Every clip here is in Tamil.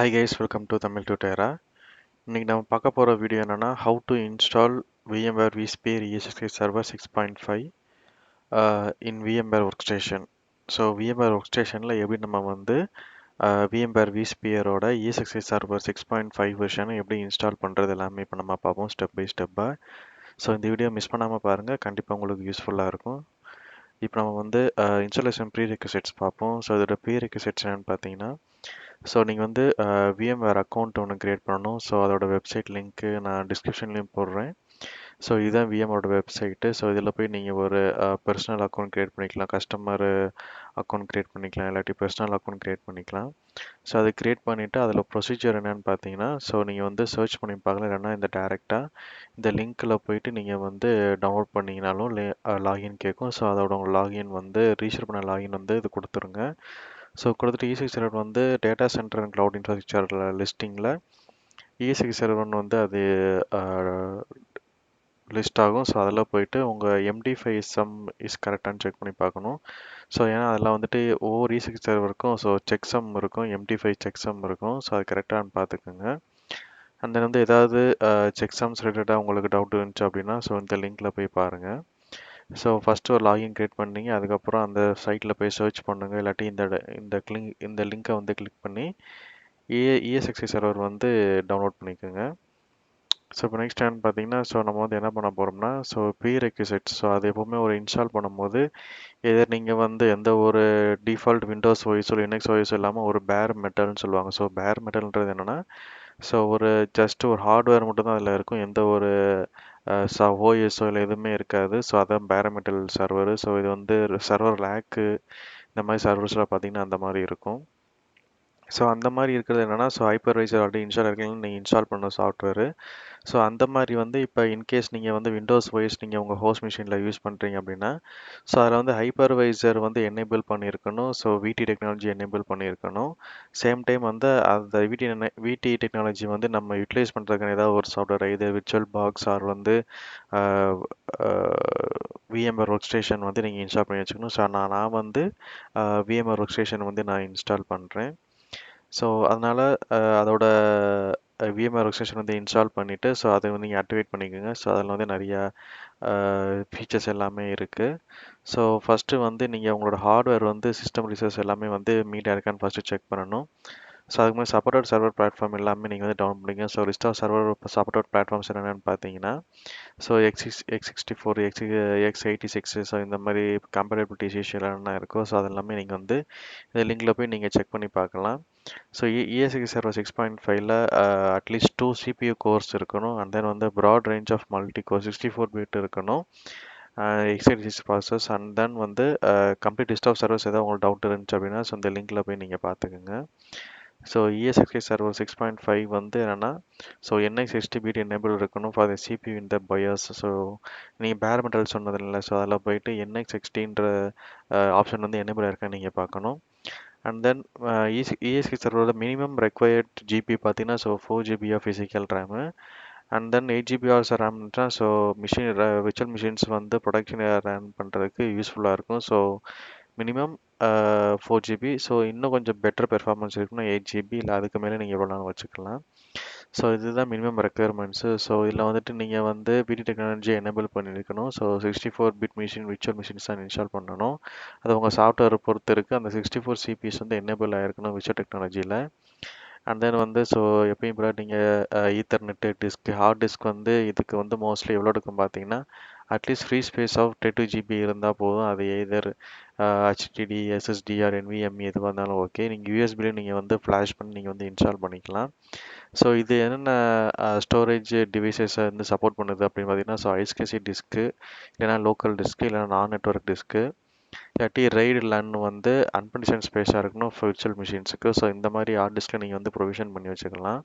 Hi guys, welcome to Tamil டுடேரா. இன்னைக்கு நம்ம பார்க்க போகிற வீடியோ என்னன்னா how to install VMware vSphere ESXi Server 6.5 in VMware Workstation. So VMware Workstationல எப்படி நம்ம வந்து VMware vSphereோட ESXi Server 6.5 வெர்ஷனை எப்படி இன்ஸ்டால் பண்ணுறது எல்லாமே இப்போ நம்ம பார்ப்போம் ஸ்டெப் பை ஸ்டெப்பாக. ஸோ இந்த வீடியோ மிஸ் பண்ணாமல் பாருங்கள், கண்டிப்பாக உங்களுக்கு யூஸ்ஃபுல்லாக இருக்கும். இப்போ நம்ம வந்து இன்ஸ்டாலேஷன் ப்ரீ ரெக்விசிட்ஸ் பார்ப்போம். ஸோ இதோட ப்ரீ ரெக்விசிட்ஸ் என்னென்னு பார்த்தீங்கன்னா, ஸோ நீங்கள் வந்து VMware அக்கௌண்ட் ஒன்று க்ரியேட் பண்ணணும். ஸோ அதோட வெப்சைட் லிங்க்கு நான் டிஸ்கிரிப்ஷன்லேயும் போடுறேன். ஸோ இதுதான் VMோட வெப்சைட்டு. ஸோ இதில் போய் நீங்கள் ஒரு பர்சனல் அக்கௌண்ட் க்ரியேட் பண்ணிக்கலாம், கஸ்டமர் அக்கௌண்ட் க்ரியேட் பண்ணிக்கலாம், இல்லாட்டி பர்சனல் அக்கௌண்ட் க்ரியேட் பண்ணிக்கலாம். ஸோ அதை க்ரியேட் பண்ணிவிட்டு அதில் ப்ரொசீஜர் என்னென்னு பார்த்தீங்கன்னா, ஸோ நீங்கள் வந்து சர்ச் பண்ணி பார்க்கலாம், இல்லைன்னா இந்த டேரெக்டாக இந்த லிங்க்கில் போயிட்டு நீங்கள் வந்து டவுன்லோட் பண்ணிங்கனாலும் லாகின் கேட்கும். ஸோ அதோட உங்கள் லாகின் வந்து ரீசெட் பண்ண லாகின் வந்து இது கொடுத்துருங்க. ஸோ கொடுத்துட்டு ESXi சர்வர் வந்து data center and cloud infrastructure லிஸ்டிங்கில் ESXi சர்வர்னு வந்து அது லிஸ்ட் ஆகும். ஸோ அதில் போயிட்டு உங்கள் MD5 சம் இஸ் கரெக்டானு செக் பண்ணி பார்க்கணும். ஸோ ஏன்னா அதெல்லாம் வந்துட்டு ஒவ்வொரு ESXi சர்வருக்கும் ஸோ செக் சம் இருக்கும், MD5 செக் சம் இருக்கும். ஸோ அது கரெக்டானு பார்த்துக்குங்க. அந்த வந்து ஏதாவது செக் சம்ஸ் ரிலேட்டடாக உங்களுக்கு டவுட் இருந்துச்சு அப்படின்னா ஸோ இந்த லிங்க்கில் போய் பாருங்கள். ஸோ ஃபஸ்ட்டு ஒரு லாகின் க்ரியேட் பண்ணீங்க, அதுக்கப்புறம் அந்த சைட்டில் போய் சர்ச் பண்ணுங்கள், இல்லாட்டி இந்த லிங்க்கை வந்து கிளிக் பண்ணி ESXi சர்வர் வந்து டவுன்லோட் பண்ணிக்கோங்க. ஸோ இப்போ நெக்ஸ்ட் என்னன்னு பார்த்தீங்கன்னா, ஸோ நம்ம வந்து என்ன பண்ண போகிறோம்னா, ஸோ ப்ரீ ரெக்விசிட்ஸ், ஸோ அது எப்போவுமே ஒரு இன்ஸ்டால் பண்ணும்போது எதர் நீங்கள் வந்து எந்த ஒரு டிஃபால்ட் விண்டோஸ் ஓஎஸோ லினக்ஸ் ஓஎஸோ இல்லாமல் ஒரு பேர் மெட்டல்னு சொல்லுவாங்க. ஸோ பேர் மெட்டல்ன்றது என்னென்னா, ஸோ ஒரு ஜஸ்ட் ஒரு ஹார்ட்வேர் மட்டும் தான் அதில் இருக்கும், எந்த ஒரு ஓஎஸோ இல்லை எதுவுமே இருக்காது. ஸோ அதான் பேரமெட்டல் சர்வர். ஸோ இது வந்து சர்வர் லேக்கு இந்த மாதிரி சர்வர்ஸ்லாம் பார்த்தீங்கன்னா அந்த மாதிரி இருக்கும். ஸோ அந்த மாதிரி இருக்கிறது என்னென்னா, ஸோ ஹைப்பர்வைசர் ஆல்ரெடி இன்ஸ்டால் இருக்கீங்கன்னு நீங்கள் இன்ஸ்டால் பண்ண சாஃப்ட்வேரு. ஸோ அந்த மாதிரி வந்து இப்போ இன்கேஸ் நீங்கள் வந்து விண்டோஸ் ஓஎஸ் நீங்கள் உங்கள் ஹோஸ்ட் மிஷினில் யூஸ் பண்ணுறீங்க அப்படின்னா, ஸோ அதில் வந்து ஹைப்பர்வைசர் வந்து எனேபிள் பண்ணியிருக்கணும். ஸோ VT டெக்னாலஜி எனேபிள் பண்ணியிருக்கணும். சேம் டைம் வந்து அந்த VT டெக்னாலஜி வந்து நம்ம யூட்டிலைஸ் பண்ணுறதுக்கான ஏதாவது ஒரு சாஃப்ட்வேர், இது விர்ச்சுவல் பாக்ஸ் ஆர் வந்து VMware ஒர்க் ஸ்டேஷன் வந்து நீங்கள் இன்ஸ்டால் பண்ணி வச்சுக்கணும். ஸோ நான் வந்து VMware ஒர்க் ஸ்டேஷன் வந்து நான் இன்ஸ்டால் பண்ணுறேன். ஸோ அதனால் அதோட VMware ஒர்க் ஸ்டேஷன் வந்து இன்ஸ்டால் பண்ணிவிட்டு ஸோ அதை வந்து நீங்கள் ஆக்டிவேட் பண்ணிக்கோங்க. ஸோ அதில் வந்து நிறையா ஃபீச்சர்ஸ் எல்லாமே இருக்குது. ஸோ ஃபஸ்ட்டு வந்து நீங்கள் உங்களோட ஹார்ட்வேர் வந்து சிஸ்டம் ரிசோர்ஸ் எல்லாமே வந்து மீட்டாக இருக்கான்னு ஃபஸ்ட்டு செக் பண்ணணும். ஸோ அதுக்கு மாதிரி சப்போர்ட்டட் சர்வர் பிளாட்ஃபார்ம் எல்லாமே நீங்கள் வந்து டவுன் பண்ணிங்க. So list of supported platforms என்னென்னு பார்த்தீங்கன்னா, ஸோ X64, X86, ஸோ இந்த மாதிரி கம்பேட்டபிலிட்டி இஷ்யூஸ் என்னென்ன இருக்கோ ஸோ அது எல்லாமே நீங்கள் வந்து இந்த லிங்கில் போய் நீங்கள் செக் பண்ணி பார்க்கலாம். ஸோ ESXi சர்வர் 6.5ல அட்லீஸ்ட் 2 CPU கோர்ஸ் இருக்கணும், அண்ட் தென் வந்து broad range of multi core 64 bit இருக்கணும், x86 ப்ராசஸ், அண்ட் தென் வந்து கம்ப்ளீட் லிஸ்ட் ஆஃப் சர்வர்ஸ் ஏதாவது உங்களுக்கு டவுட் இருந்துச்சு அப்படின்னா ஸோ இந்த லிங்கில் போய் நீங்கள் பார்த்துக்குங்க. ஸோ ESXi சர்வர் 6.5 வந்து என்னென்னா, ஸோ NX60 எனேபிள் இருக்கணும் ஃபார் த CPU இந்த BIOS. ஸோ நீங்கள் பேர் மெட்டல் சொன்னது இல்லை, ஸோ அதில் போயிட்டு NX60ன்ற ஆப்ஷன் வந்து எனேபிள் இருக்கான்னு நீங்கள் பார்க்கணும். அண்ட் தென் ESXi சர்வரோட மினிமம் ரெக்வயர்ட் ஜிபி பார்த்தீங்கன்னா so 4GB of physical RAM, and then 8GB also ரேம்னா ஸோ விர்ச்சுவல் மிஷின்ஸ் வந்து ப்ரொடக்ஷன் ரன் பண்ணுறதுக்கு யூஸ்ஃபுல்லாக இருக்கும். So minimum 4GB. ஸோ இன்னும் கொஞ்சம் பெட்டர் பெர்ஃபார்மன்ஸ் இருக்குன்னா 8GB, இல்லை அதுக்கு மேலே நீங்கள் எவ்வளோ நாள் வச்சுக்கலாம். ஸோ இதுதான் மினிமம் ரெக்குயர்மெண்ட்ஸு. ஸோ இதில் வந்துட்டு நீங்கள் வந்து VT டெக்னாலஜி எனேபிள் பண்ணியிருக்கணும். So 64 bit machine virtual machines தான் இன்ஸ்டால் பண்ணணும். அது உங்கள் சாஃப்ட்வேர் பொறுத்து இருக்குது. அந்த 64 CPS வந்து எனேபிள் ஆகிருக்கணும் விர்ச்சுவல் டெக்னாலஜியில். அண்ட் தென் வந்து ஸோ எப்பயும் போல நீங்கள் ஈத்தர்நெட்டு டிஸ்க், ஹார்ட் டிஸ்க் வந்து இதுக்கு வந்து மோஸ்ட்லி எவ்வளோ எடுக்கும் பார்த்தீங்கன்னா, at least free space of 32GB இருந்தால் போதும். அது எதர் HDD, SSD ஆர் NVMe எதுவாக இருந்தாலும் ஓகே. நீங்கள் யூஎஸ்பியில் நீங்கள் வந்து ஃப்ளாஷ் பண்ணி நீங்கள் வந்து இன்ஸ்டால் பண்ணிக்கலாம். ஸோ இது என்னென்ன ஸ்டோரேஜ் டிவைசஸை வந்து சப்போர்ட் பண்ணுது அப்படின்னு பார்த்தீங்கன்னா, ஸோ ஐஸ்கேசி டிஸ்க்கு, இல்லைனா லோக்கல் டிஸ்க்கு, இல்லைனா நான் நெட்ஒர்க் டிஸ்க்கு, இல்லாட்டி ரைடு லேன் வந்து அன்கண்டிஷன் ஸ்பேஸாக இருக்கணும் விர்ச்சுவல் மிஷின்ஸுக்கு. ஸோ இந்த மாதிரி ஹார்ட் டிஸ்கில் நீங்கள் வந்து ப்ரொவிஷன் பண்ணி வச்சுக்கலாம்.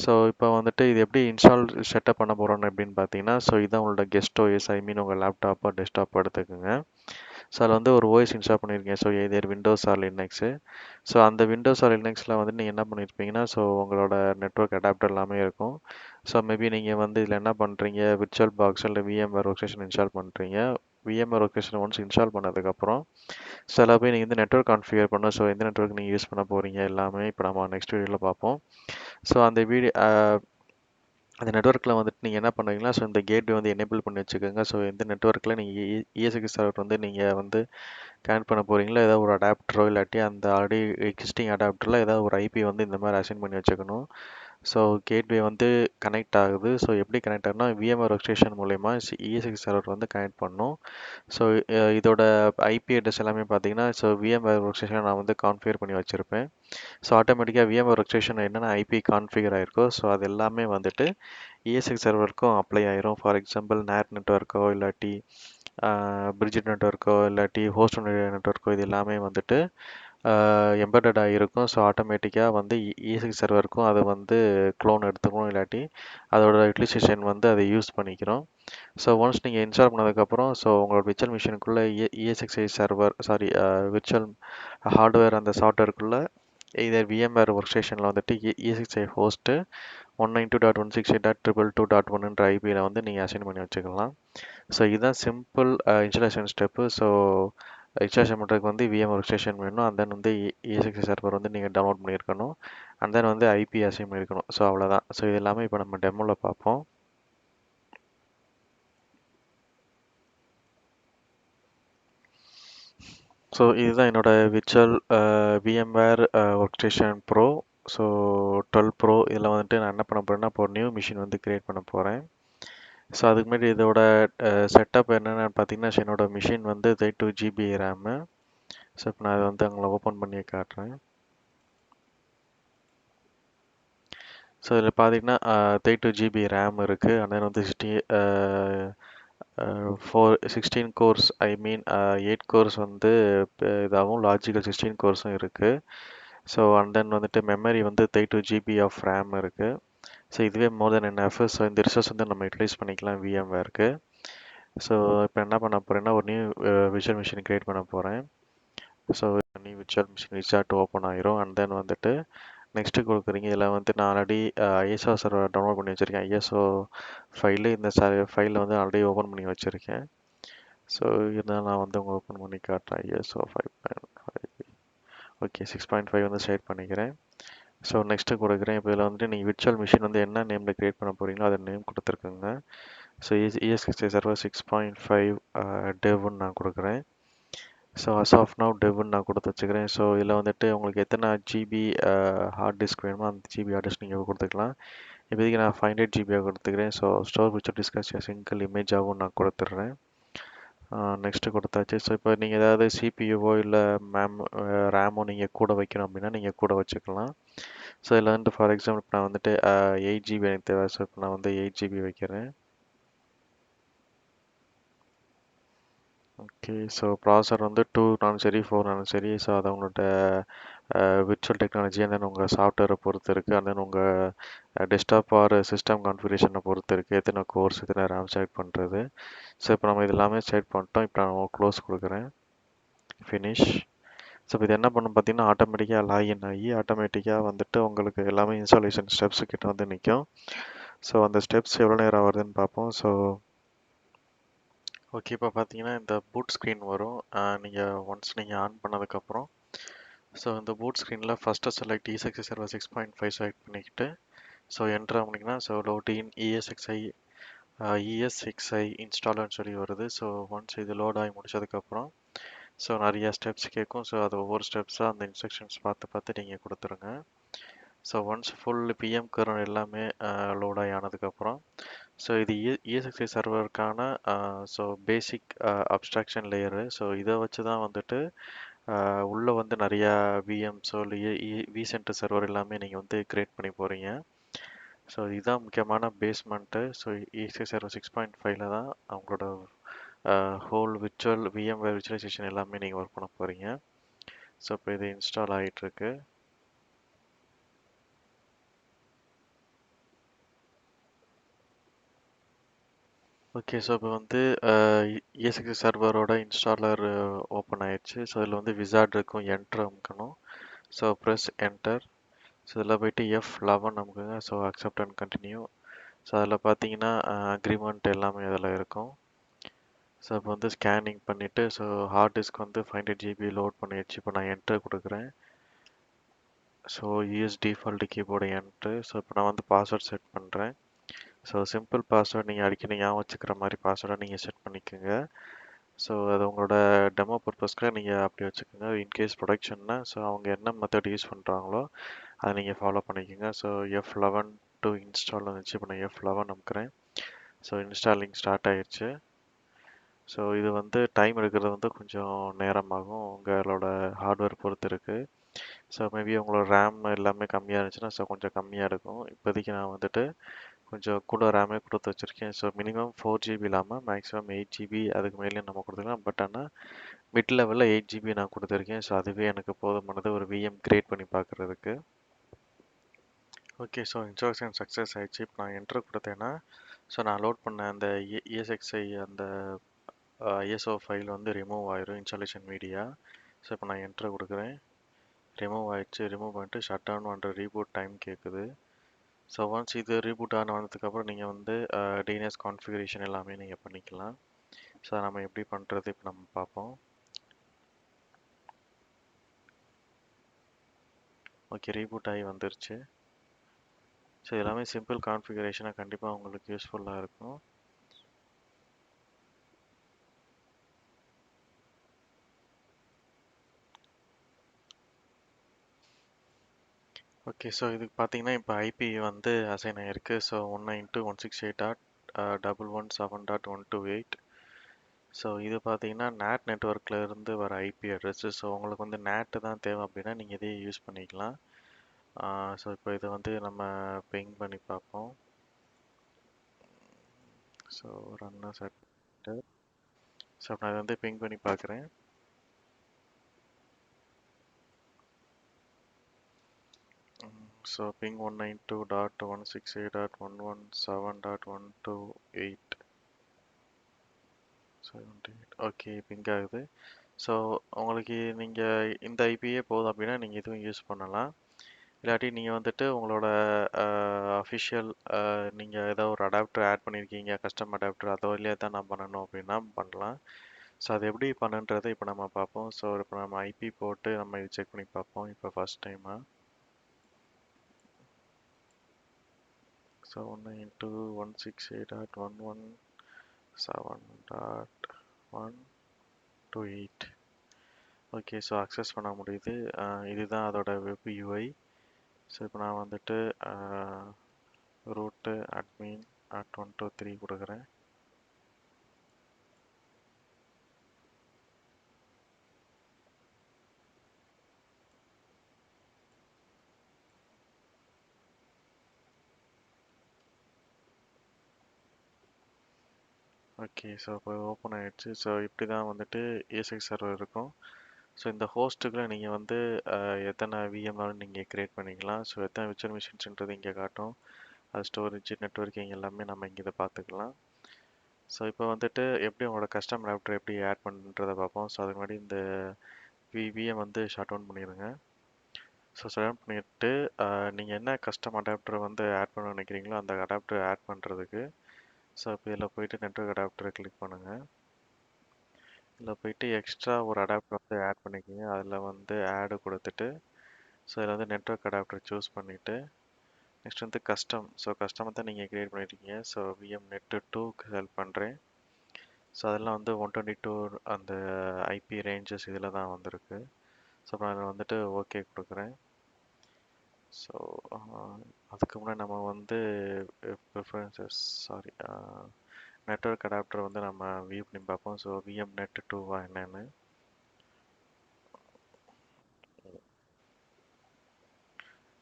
ஸோ இப்போ வந்துட்டு இது எப்படி இன்ஸ்டால் செட்டப் பண்ண போகிறோன்னு அப்படின்னு பார்த்தீங்கன்னா, ஸோ இதான் உங்களோட கெஸ்ட் ஓஎஸ், ஐ மீன் உங்கள் லேப்டாப்போ டெஸ்க்டாப்போ எடுத்துக்கோங்க. ஸோ அதில் வந்து ஒரு ஓஎஸ் இன்ஸ்டால் பண்ணியிருக்கீங்க, so either Windows or Linux. So அந்த விண்டோஸ் ஆர் லினக்ஸில் வந்து நீங்கள் என்ன பண்ணியிருப்பீங்கன்னா, ஸோ உங்களோட நெட்ஒர்க் அடாப்டர் எல்லாமே இருக்கும். ஸோ மேபி நீங்கள் வந்து இதில் என்ன பண்ணுறீங்க, விர்ச்சுவல் பாக்ஸ் இல்லை VMware ஒர்க் ஸ்டேஷன் இன்ஸ்டால் பண்ணுறீங்க. விஎம்ஆர் ஒர்க்ஸ்டேஷன் ஒன்ஸ் இன்ஸ்டால் பண்ணதுக்கப்புறம் சில போய் நீங்கள் வந்து நெட்வொர்க் கான்ஃபிகர் பண்ணணும். ஸோ எந்த நெட்வொர்க் நீங்கள் யூஸ் பண்ண போகிறீங்க எல்லாமே இப்போ நம்ம நெக்ஸ்ட் வீடியோவில் பார்ப்போம். ஸோ அந்த வீடியோ அந்த நெட்வொர்க்கில் வந்துட்டு நீங்கள் என்ன பண்ணுவீங்களா, ஸோ இந்த கேட்வே வந்து எனேபிள் பண்ணி வச்சுக்கோங்க. ஸோ எந்த நெட்வொர்க்கில் நீங்கள் இஎஸ்எக்ஸ் சர்வர் வந்து நீங்கள் வந்து கனெக்ட் பண்ண போகிறீங்களோ ஏதாவது ஒரு அடாப்டரோ இல்லாட்டி அந்த ஆல்ரெடி எக்ஸிஸ்டிங் அடாப்டரில் ஏதாவது ஒரு ஐபி வந்து இந்த மாதிரி அசைன் பண்ணி வச்சுக்கணும். ஸோ கேட்வே வந்து கனெக்ட் ஆகுது. ஸோ எப்படி கனெக்ட் ஆகுதுன்னா விஎம்ஆர் ஒர்க் ஸ்டேஷன் மூலயமா இஎஸ்எக்ஸ் சர்வர் வந்து கனெக்ட் பண்ணும். ஸோ இதோட ஐபி அட்ரஸ் எல்லாமே பார்த்தீங்கன்னா, ஸோ விஎம்ஆர் ஒர்க் ஸ்டேஷன் நான் வந்து கான்ஃபிகர் பண்ணி வச்சுருப்பேன். ஸோ ஆட்டோமேட்டிக்காக விஎம்ஆர் ஒர்க் ஸ்டேஷன் என்னென்ன ஐபி கான்ஃபிகர் ஆயிருக்கோ ஸோ அது எல்லாமே வந்துட்டு இஎஸ்எக்ஸ் சர்வருக்கும் அப்ளை ஆயிரும். ஃபார் எக்ஸாம்பிள் நேட் நெட்வொர்க்கோ இல்லாட்டி பிரிட்ஜெட் நெட்வொர்க்கோ இல்லாட்டி ஹோஸ்ட் நெட்வொர்க்கோ இது எல்லாமே வந்துட்டு எம்பெடட் ஆகிருக்கும். ஸோ ஆட்டோமேட்டிக்காக வந்து இஎஸ்எக்ஸ் சர்வருக்கும் அது வந்து க்ளோன் எடுத்துக்கணும் இல்லாட்டி அதோட யூட்டிலைசேஷன் வந்து அதை யூஸ் பண்ணிக்கிறோம். ஸோ ஒன்ஸ் நீங்கள் இன்ஸ்டால் பண்ணதுக்கப்புறம் ஸோ உங்களோட விர்ச்சுவல் மிஷினுக்குள்ளே இஎஸ்எக்ஸ்ஐ சர்வர் விர்ச்சுவல் ஹார்ட்வேர் அந்த சாஃப்ட்வேருக்குள்ளே இதர் விஎம்வேர் ஒர்க் ஸ்டேஷனில் வந்துட்டு இஎஸ்எக்ஸ்ஐ ஹோஸ்ட்டு 192.168.222.1ன்ற ஐபியில் வந்து நீங்கள் அசைன் பண்ணி வச்சுக்கலாம். ஸோ இதுதான் simple installation step. So installation பண்ணுறதுக்கு வந்து விஎம் ஒர்க் ஸ்டேஷன் வேணும். அண்ட் தென் வந்து இஎஸ்எக்ஸ் சர்வர் வந்து நீங்கள் டவுன்லோட் பண்ணியிருக்கணும். அண்ட் தென் வந்து ஐபி அசைன் பண்ணியிருக்கணும். ஸோ அவ்வளோதான். ஸோ இது எல்லாமே இப்போ நம்ம டெமோவில் பார்ப்போம். ஸோ இதுதான் என்னோட virtual VMware work station bro. So 12 bro இதில் வந்துட்டு நான் என்ன பண்ண போகிறேன்னா இப்போ ஒரு நியூ மிஷின் வந்து க்ரியேட் பண்ண போகிறேன். ஸோ அதுக்கு முன்னாடி இதோட செட்டப் என்னென்னு பார்த்தீங்கன்னா, என்னோட மிஷின் வந்து 32 ஜிபி ரேமு. ஸோ இப்போ நான் அதை வந்து உங்களை ஓப்பன் பண்ணி காட்டுறேன். ஸோ இதில் பார்த்தீங்கன்னா 32 ஜிபி ரேம் இருக்குது. அண்ட் தென் வந்து 16 கோர்ஸ் ஐ மீன் 8 கோர்ஸ் வந்து இதாகவும் லாஜிக்கல் 16 கோர்ஸும் இருக்குது. ஸோ அண்ட் தென் வந்துட்டு மெமரி வந்து 32 ஜிபி ஆஃப் ரேம் இருக்குது. ஸோ இதுவே மோர் தென் என்எஃப். ஸோ இந்த ரிசோர்ஸ் வந்து நம்ம யூட்டிலைஸ் பண்ணிக்கலாம் விஎம்வேருக்கு. ஸோ இப்போ என்ன பண்ண போகிறேன்னா ஒரு நியூ விர்ச்சுவல் மிஷின் க்ரியேட் பண்ண போகிறேன். So new virtual machine resort open ஆயிரும். அண்ட் தென் வந்துட்டு நெக்ஸ்ட்டு கொடுக்குறீங்க. இதில் வந்து நான் ஆல்ரெடி ஐஎஸ்ஓ சர்வர் டவுன்லோட் பண்ணி வச்சுருக்கேன். ஐஎஸ்ஓ ஃபைலு இந்த ஃபைலில் வந்து ஆல்ரெடி ஓப்பன் பண்ணி வச்சுருக்கேன். ஸோ இருந்தால் நான் வந்து உங்கள் ஓப்பன் பண்ணி காட்டுறேன். ஐஎஸ்ஓ 5.5 ஓகே 6.5 வந்து செலக்ட் பண்ணிக்கிறேன். ஸோ நெக்ஸ்ட்டு கொடுக்குறேன். இப்போ இதில் வந்துட்டு நீங்கள் விர்ச்சுவல் மிஷின் வந்து என்ன நேமில் க்ரியேட் பண்ண போகிறீங்களோ அதை நேம் கொடுத்துருக்குங்க. ஸோ இஎஸ்எக்ஸ்ஐ சர்வர் 6.5 டெவ்னு நான் கொடுக்குறேன். ஸோ அஸ் ஆஃப் நவ் டெவ்னு நான் கொடுத்து வச்சுக்கிறேன். ஸோ இதில் வந்துட்டு உங்களுக்கு எத்தனை ஜிபி ஹார்ட் டிஸ்க் வேணுமோ அந்த ஜிபி ஹார்ட் டிஸ்க் நீங்கள் கொடுத்துக்கலாம். இப்போதைக்கு நான் 500 ஜிபியாக கொடுத்துக்கிறேன். So store virtual disk single இமேஜாகவும் நான் கொடுத்துட்றேன். நெக்ஸ்ட்டு கொடுத்தாச்சு. ஸோ இப்போ நீங்கள் ஏதாவது சிபியூவோ இல்லை ரேமோ நீங்கள் கூட வைக்கணும் அப்படின்னா நீங்கள் கூட வச்சுக்கலாம். ஸோ இதில் வந்துட்டு ஃபார் எக்ஸாம்பிள் இப்போ நான் வந்துட்டு 8 ஜிபி எனக்கு தேவை. ஸோ இப்போ நான் வந்து 8 ஜிபி வைக்கிறேன். ஓகே ஸோ ப்ராசர் வந்து 2 சரி 4 சரி. ஸோ அது உங்களோட விர்ச்சுவல் டெக்னாலஜி அண்ட் தென் உங்கள் சாஃப்ட்வேரை பொறுத்து இருக்குது. அண்ட் தென் உங்கள் டெஸ்க்டாப் ஆர் சிஸ்டம் கான்ஃபிகரேஷனை பொறுத்து இருக்குது எத்தனை கோர்ஸ் எத்தனை ரேம் செலக்ட் பண்ணுறது. ஸோ இப்போ நம்ம இது எல்லாமே செலக்ட் பண்ணிட்டோம். இப்போ நான் க்ளோஸ் கொடுக்குறேன். ஃபினிஷ். ஸோ இது என்ன பண்ணும் பார்த்தீங்கன்னா ஆட்டோமேட்டிக்காக லாகின் ஆகி ஆட்டோமேட்டிக்காக வந்துட்டு உங்களுக்கு எல்லாமே இன்ஸ்டாலேஷன் ஸ்டெப்ஸ் கிட்ட வந்து நிற்கும். ஸோ அந்த ஸ்டெப்ஸ் எவ்வளோ நேரம் வருதுன்னு பார்ப்போம். ஸோ ஓகே இப்போ பார்த்தீங்கன்னா இந்த பூட் ஸ்க்ரீன் வரும். ஒன்ஸ் நீங்கள் ஆன் பண்ணதுக்கப்புறம் ஸோ இந்த பூட் ஸ்க்ரீனில் first select ESXi server 6.5 select பண்ணிக்கிட்டு ஸோ என்ட்ரு பண்ணிங்கன்னா ஸோ லோடின் இஎஸ்எக்ஸ்ஐ இன்ஸ்டாலர்னு சொல்லி வருது. ஸோ ஒன்ஸ் இது லோட் ஆகி முடிச்சதுக்கப்புறம் ஸோ நிறைய ஸ்டெப்ஸ் கேட்கும். ஸோ அது ஒவ்வொரு ஸ்டெப்ஸாக அந்த இன்ஸ்ட்ரக்ஷன்ஸ் பார்த்து நீங்கள் கொடுத்துருங்க. So once full VM kernel எல்லாமே லோட் ஆகி ஆனதுக்கப்புறம் ஸோ இது இஎஸ்எக்ஸ்ஐ சர்வருக்கான so basic abstraction layer. So இதை வச்சு தான் வந்துட்டு உள்ளே வந்து நிறையா விஎம்ஸோ இல்லை விசென்டர் சர்வர் எல்லாமே நீங்கள் வந்து க்ரியேட் பண்ணி போகிறீங்க. ஸோ இதுதான் முக்கியமான பேஸ்மெண்ட்டு. ஸோ இஎஸ்எக்ஸ்ஐ சர்வர் 6.5ல தான் அவங்களோட ஹோல் விர்ச்சுவல் விஎம்வேர் விர்ச்சுவலைசேஷன் எல்லாமே நீங்கள் ஒர்க் பண்ண போகிறீங்க. ஸோ இப்போ இது இன்ஸ்டால் ஆகிட்டுருக்கு. ஓகே ஸோ இப்போ வந்து இஎஸ்எக்ஸ்ஐ சர்வரோட இன்ஸ்டாலர் ஓப்பன் ஆயிடுச்சு. ஸோ இதில் வந்து விசார்ட் இருக்கும். என்டர் அமுக்கணும். So press enter. ஸோ இதில் போய்ட்டு F11 அமுக்குங்க. So accept and continue. So அதில் பார்த்தீங்கன்னா அக்ரிமெண்ட் எல்லாமே இதில் இருக்கும். ஸோ இப்போ வந்து ஸ்கேனிங் பண்ணிவிட்டு ஸோ ஹார்ட் டிஸ்க் வந்து 500 GB லோட் பண்ணிடுச்சு. இப்போ நான் என்டர் கொடுக்குறேன். So US default keyboard entry. So இப்போ நான் வந்து பாஸ்வேர்ட் செட் பண்ணுறேன். ஸோ சிம்பிள் பாஸ்வேர்ட் நீங்கள் அடிக்கடி ஞாபகம் வச்சுக்கிற மாதிரி பாஸ்வேர்டை நீங்கள் செட் பண்ணிக்கோங்க. ஸோ அது உங்களோட டெமோ பர்பஸ்க்காக நீங்கள் அப்படி வச்சுக்கோங்க. இன்கேஸ் ப்ரொடக்ஷன்னா ஸோ அவங்க என்ன மெத்தட் யூஸ் பண்ணுறாங்களோ அதை நீங்கள் ஃபாலோ பண்ணிக்கோங்க. ஸோ F11 டு இன்ஸ்டால் வந்துச்சு. இப்போ நான் F11 அமுக்கிறேன். ஸோ இன்ஸ்டாலிங் ஸ்டார்ட் ஆயிடுச்சு. ஸோ இது வந்து டைம் எடுக்கிறது வந்து கொஞ்சம் நேரமாகும். உங்களோட ஹார்ட்வேர் பொறுத்து இருக்குது. ஸோ மேபி உங்களோட ரேம் எல்லாமே கம்மியாக இருந்துச்சுன்னா ஸோ கொஞ்சம் கம்மியாக இருக்கும். இப்போதைக்கு நான் வந்துட்டு கொஞ்சம் கூட ரேமே கொடுத்து வச்சுருக்கேன். ஸோ மினிமம் 4 GB இல்லாமல் மேக்ஸிமம் 8 GB அதுக்கு மேலேயும் நம்ம கொடுத்துக்கலாம். பட் ஆனால் மிட் லெவலில் 8 GB நான் கொடுத்துருக்கேன். ஸோ அதுவே எனக்கு போதுமானது ஒரு விஎம் கிரியேட் பண்ணி பார்க்குறதுக்கு. ஓகே, ஸோ இன்ஸ்ட்ரக்ஷன் சக்ஸஸ் ஆயிடுச்சு. இப்போ நான் என்ட்ரு கொடுத்தேன்னா ஸோ நான் லோட் பண்ண அந்த ESXi அந்த ISO ஃபைல் வந்து ரிமூவ் ஆயிரும் இன்ஸ்டாலேஷன் மீடியா. ஸோ இப்போ நான் என்ட்ரு கொடுக்குறேன். ரிமூவ் ஆயிடுச்சு. ரிமூவ் பண்ணிட்டு ஷட் டவுன் பண்ணுற ரீபூட் டைம் கேட்குது. ஸோ ஒன்ஸ் இது ரீபூட் ஆனதுக்கப்புறம் நீங்கள் வந்து டிஎன்எஸ் கான்ஃபிகரேஷன் எல்லாமே நீங்கள் பண்ணிக்கலாம். ஸோ நம்ம எப்படி பண்ணுறது இப்போ நம்ம பார்ப்போம். ஓகே, ரீபூட் ஆகி வந்துருச்சு. ஸோ எல்லாமே சிம்பிள் கான்ஃபிகரேஷனாக கண்டிப்பாக உங்களுக்கு யூஸ்ஃபுல்லாக இருக்கும். ஓகே, ஸோ இதுக்கு பார்த்தீங்கன்னா இப்போ ஐபி வந்து அசைன் ஆகிருக்கு. ஸோ 192.168.117.128. ஸோ இது பார்த்தீங்கன்னா நேட் நெட்ஒர்க்கில் இருந்து வர ஐபி அட்ரஸ். ஸோ உங்களுக்கு வந்து நேட்டு தான் தேவை அப்படின்னா நீங்கள் இதையே யூஸ் பண்ணிக்கலாம். ஸோ இப்போ இதை வந்து நம்ம பிங் பண்ணி பார்ப்போம். So runner set. ஸோ நான் இதை வந்து பிங் பண்ணி பார்க்குறேன். So ping 192.168.117.128. ஓகே, பிங் ஆகுது. ஸோ உங்களுக்கு நீங்கள் இந்த ஐபியே போதும் அப்படின்னா நீங்கள் இதுவும் யூஸ் பண்ணலாம். இல்லாட்டி நீங்கள் வந்துட்டு உங்களோட அஃபிஷியல் நீங்கள் ஏதோ ஒரு அடாப்டர் ஆட் பண்ணியிருக்கீங்க, கஸ்டம் அடாப்டர், அதோ இல்லையா தான் நான் பண்ணணும் அப்படின்னா பண்ணலாம். ஸோ அது எப்படி பண்ணுன்றதை இப்போ நம்ம பார்ப்போம். ஸோ இப்போ நம்ம ஐபி போட்டு நம்ம இது செக் பண்ணி பார்ப்போம் இப்போ ஃபர்ஸ்ட் டைமாக. ஸோ 192.168.117.128. ஓகே, ஸோ அக்சஸ் பண்ண முடியுது. இதுதான் அதோட வெப் யூஐ. ஸோ இப்போ நான் வந்துட்டு ரூட்டு அட்மின் @123 கொடுக்குறேன். ஓகே, ஸோ இப்போ ஓப்பன் ஆகிடுச்சு. ஸோ இப்படி தான் வந்துட்டு ESX சர்வர் இருக்கும். ஸோ இந்த ஹோஸ்ட்டுக்குள்ள நீங்கள் வந்து எத்தனை விஎம்னாலும் நீங்கள் கிரியேட் பண்ணிக்கலாம். ஸோ எத்தனை விர்ச்சுவல் மிஷின்ஸ்ன்றது இங்கே காட்டும். அது ஸ்டோரேஜ், நெட்வொர்க்கிங் எல்லாமே நம்ம இங்கே இதை பார்த்துக்கலாம். ஸோ இப்போ வந்துட்டு எப்படி உங்களோட கஸ்டம் அடாப்டர் எப்படி ஆட் பண்ணுறதை பார்ப்போம். ஸோ அதுக்கு முன்னாடி இந்த விஎம் வந்து ஷட் டவுன் பண்ணிடுங்க. ஸோ ஷட் டவுன் பண்ணிவிட்டு நீங்கள் என்ன கஸ்டம் அடாப்டர் வந்து ஆட் பண்ண நினைக்கிறீங்களோ அந்த அடாப்டர் ஆட் பண்ணுறதுக்கு ஸோ இப்போ இதில் போயிட்டு நெட்வொர்க் அடாப்டரை கிளிக் பண்ணுங்கள். இதில் போயிட்டு எக்ஸ்ட்ரா ஒரு அடாப்டர் வந்து ஆட் பண்ணிக்கோங்க. அதில் வந்து ஆடு கொடுத்துட்டு ஸோ இதில் வந்து நெட்வொர்க் அடாப்டர் சூஸ் பண்ணிவிட்டு நெக்ஸ்ட் வந்து கஸ்டம். ஸோ கஸ்டமை தான் நீங்கள் க்ரியேட் பண்ணியிருக்கீங்க. ஸோ விஎம் நெட்டு 2க்கு ஹெல்ப் பண்ணுறேன். ஸோ அதெல்லாம் வந்து 122 அந்த ஐபி ரேஞ்சஸ் இதில் தான் வந்திருக்கு. ஸோ நான் அதில் வந்துட்டு ஓகே கொடுக்குறேன். ஸோ அதுக்கு முன்னாடி நம்ம வந்து ப்ரிஃபரன்சஸ் நெட்வொர்க் அடாப்டர் வந்து நம்ம வியூ பண்ணி பார்ப்போம். ஸோ விஎம் நெட் 2வா என்னன்னு.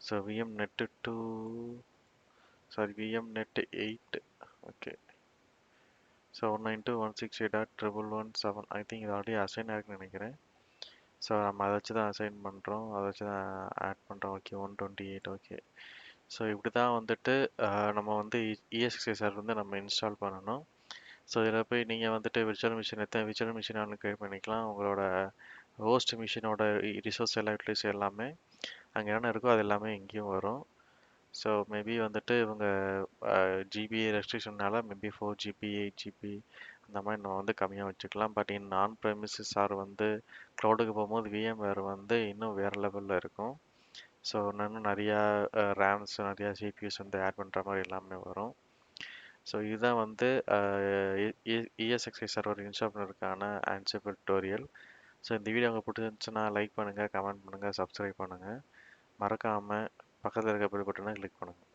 So VM net 2 VM net 8. Okay, so 192.168.117 I think இது ஆல்ரெடி அசைன் ஆகுன்னு நினைக்கிறேன். ஸோ நம்ம அதை வச்சு தான் அசைன் பண்ணுறோம், அதை வச்சு தான் ஆட் பண்ணுறோம். ஓகே, 128. ஓகே, ஸோ இப்படி தான் வந்துட்டு நம்ம வந்து ESXi சர்வர் வந்து நம்ம இன்ஸ்டால் பண்ணணும். ஸோ இதில் போய் நீங்கள் வந்துட்டு விர்ச்சுவல் மிஷின் எத்தனை விர்ச்சுவல் மிஷினாலும் கிரியேட் பண்ணிக்கலாம். உங்களோட ஹோஸ்ட் மிஷினோட ரிசோர்ஸ் எல்லாம் யூட்டிலைஸ் எல்லாமே அங்கே என்ன இருக்கோ அது எல்லாமே இங்கேயும் வரும். ஸோ மேபி வந்துட்டு இவங்க ஜிபி ரெஸ்ட்ரிக்ஷன்னால மேபி 4 GB 8 GB இந்த மாதிரி நம்ம வந்து கம்மியாக வச்சுக்கலாம். பட் இன் நான் ப்ரெமிசஸ் ஆர் வந்து க்ளவுடுக்கு போகும்போது விஎம்வேர் வந்து இன்னும் வேறு லெவலில் இருக்கும். ஸோ இன்னும் நிறையா ரேம்ஸ் நிறையா சிபியூஸ் வந்து ஆட் பண்ணுற மாதிரி எல்லாமே வரும். ஸோ இதுதான் வந்து இஎஸ்எக்ஸ்ஐ சர்வர் இன்ஸ்டால் பண்ணுறதுக்கான ஆன்சிபிள் டுட்டோரியல். ஸோ இந்த வீடியோ உங்களுக்கு பிடிச்சிருந்துச்சுன்னா லைக் பண்ணுங்கள், கமெண்ட் பண்ணுங்கள், சப்ஸ்கிரைப் பண்ணுங்கள். மறக்காமல் பக்கத்தில் இருக்க பெல் பட்டனை கிளிக் பண்ணுங்கள்.